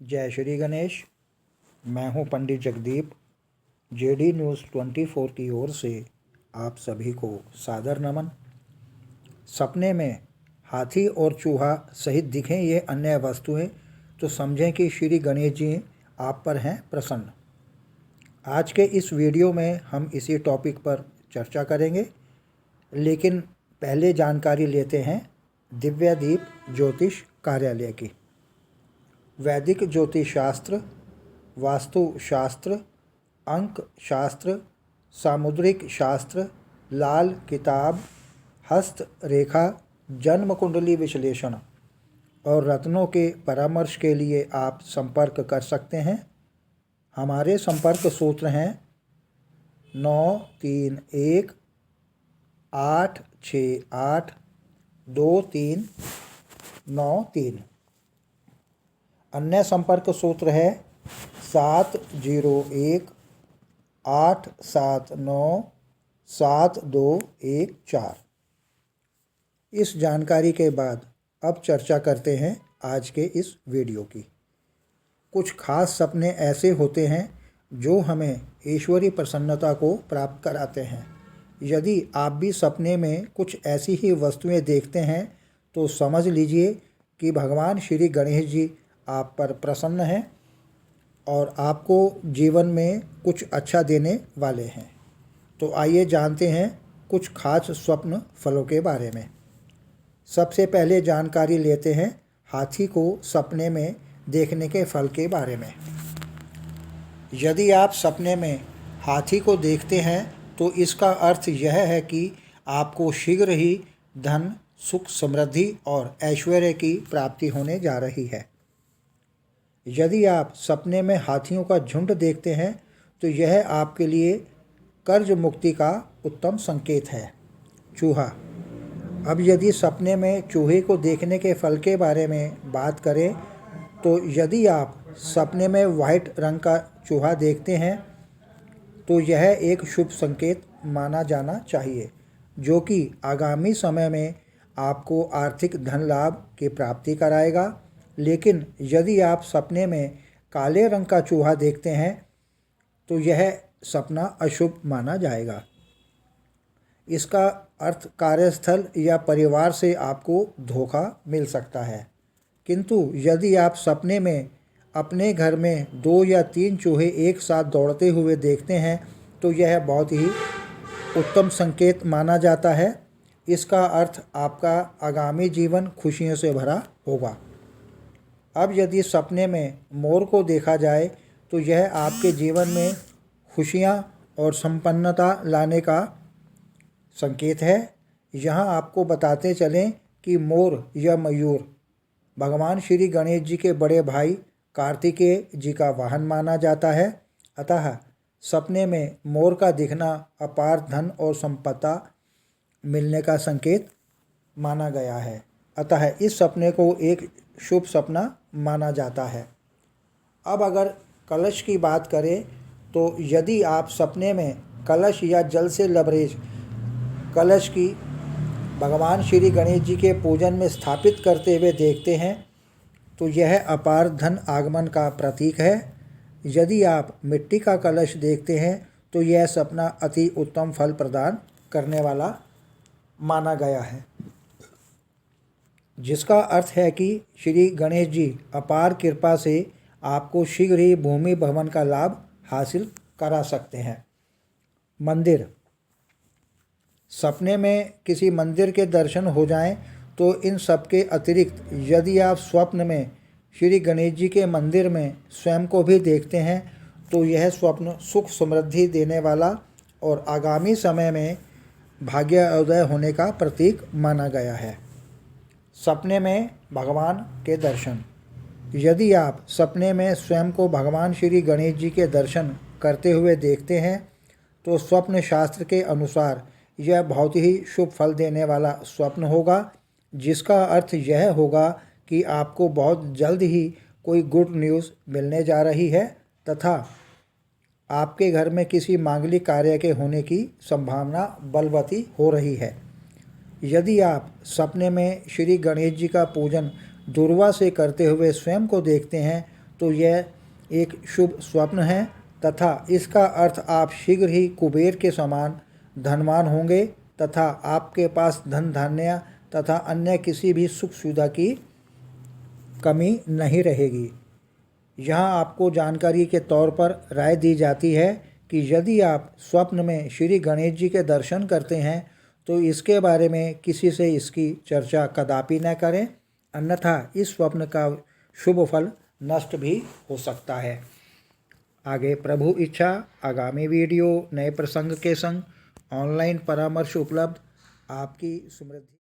जय श्री गणेश। मैं हूं पंडित जगदीप। जेडी न्यूज़ 24 की ओर से आप सभी को सादर नमन। सपने में हाथी और चूहा सहित दिखें ये अन्य वस्तुएं तो समझें कि श्री गणेश जी आप पर हैं प्रसन्न। आज के इस वीडियो में हम इसी टॉपिक पर चर्चा करेंगे, लेकिन पहले जानकारी लेते हैं दिव्यदीप ज्योतिष कार्यालय की। वैदिक ज्योतिष शास्त्र, वास्तु शास्त्र, अंक शास्त्र, सामुद्रिक शास्त्र, लाल किताब, हस्त रेखा, जन्म कुंडली विश्लेषण और रत्नों के परामर्श के लिए आप संपर्क कर सकते हैं। हमारे संपर्क सूत्र हैं 93186823993। अन्य संपर्क सूत्र है 7018797214। इस जानकारी के बाद अब चर्चा करते हैं आज के इस वीडियो की। कुछ खास सपने ऐसे होते हैं जो हमें ईश्वरी प्रसन्नता को प्राप्त कराते हैं। यदि आप भी सपने में कुछ ऐसी ही वस्तुएं देखते हैं तो समझ लीजिए कि भगवान श्री गणेश जी आप पर प्रसन्न हैं और आपको जीवन में कुछ अच्छा देने वाले हैं। तो आइए जानते हैं कुछ खास स्वप्न फलों के बारे में। सबसे पहले जानकारी लेते हैं हाथी को सपने में देखने के फल के बारे में। यदि आप सपने में हाथी को देखते हैं तो इसका अर्थ यह है कि आपको शीघ्र ही धन, सुख, समृद्धि और ऐश्वर्य की प्राप्ति होने जा रही है। यदि आप सपने में हाथियों का झुंड देखते हैं तो यह आपके लिए कर्ज मुक्ति का उत्तम संकेत है। चूहा। अब यदि सपने में चूहे को देखने के फल के बारे में बात करें तो यदि आप सपने में वाइट रंग का चूहा देखते हैं तो यह एक शुभ संकेत माना जाना चाहिए, जो कि आगामी समय में आपको आर्थिक धन लाभ की प्राप्ति कराएगा। लेकिन यदि आप सपने में काले रंग का चूहा देखते हैं तो यह सपना अशुभ माना जाएगा। इसका अर्थ कार्यस्थल या परिवार से आपको धोखा मिल सकता है। किंतु यदि आप सपने में अपने घर में 2 या 3 चूहे एक साथ दौड़ते हुए देखते हैं तो यह बहुत ही उत्तम संकेत माना जाता है। इसका अर्थ आपका आगामी जीवन खुशियों से भरा होगा। अब यदि सपने में मोर को देखा जाए तो यह आपके जीवन में खुशियाँ और संपन्नता लाने का संकेत है। यहाँ आपको बताते चलें कि मोर या मयूर भगवान श्री गणेश जी के बड़े भाई कार्तिकेय जी का वाहन माना जाता है। अतः सपने में मोर का दिखना अपार धन और संपदा मिलने का संकेत माना गया है। अतः इस सपने को एक शुभ सपना माना जाता है। अब अगर कलश की बात करें तो यदि आप सपने में कलश या जल से लबरेज कलश की भगवान श्री गणेश जी के पूजन में स्थापित करते हुए देखते हैं तो यह अपार धन आगमन का प्रतीक है। यदि आप मिट्टी का कलश देखते हैं तो यह सपना अति उत्तम फल प्रदान करने वाला माना गया है, जिसका अर्थ है कि श्री गणेश जी अपार कृपा से आपको शीघ्र ही भूमि भवन का लाभ हासिल करा सकते हैं। मंदिर। सपने में किसी मंदिर के दर्शन हो जाएं तो इन सब के अतिरिक्त यदि आप स्वप्न में श्री गणेश जी के मंदिर में स्वयं को भी देखते हैं तो यह स्वप्न सुख समृद्धि देने वाला और आगामी समय में भाग्योदय होने का प्रतीक माना गया है। सपने में भगवान के दर्शन। यदि आप सपने में स्वयं को भगवान श्री गणेश जी के दर्शन करते हुए देखते हैं तो स्वप्न शास्त्र के अनुसार यह बहुत ही शुभ फल देने वाला स्वप्न होगा, जिसका अर्थ यह होगा कि आपको बहुत जल्द ही कोई गुड न्यूज़ मिलने जा रही है तथा आपके घर में किसी मांगलिक कार्य के होने की संभावना बलवती हो रही है। यदि आप सपने में श्री गणेश जी का पूजन दुर्वा से करते हुए स्वयं को देखते हैं तो यह एक शुभ स्वप्न है तथा इसका अर्थ आप शीघ्र ही कुबेर के समान धनवान होंगे तथा आपके पास धन धान्य तथा अन्य किसी भी सुख सुविधा की कमी नहीं रहेगी। यहाँ आपको जानकारी के तौर पर राय दी जाती है कि यदि आप स्वप्न में श्री गणेश जी के दर्शन करते हैं तो इसके बारे में किसी से इसकी चर्चा कदापि न करें, अन्यथा इस स्वप्न का शुभ फल नष्ट भी हो सकता है। आगे प्रभु इच्छा आगामी वीडियो नए प्रसंग के संग ऑनलाइन परामर्श उपलब्ध। आपकी समृद्धि।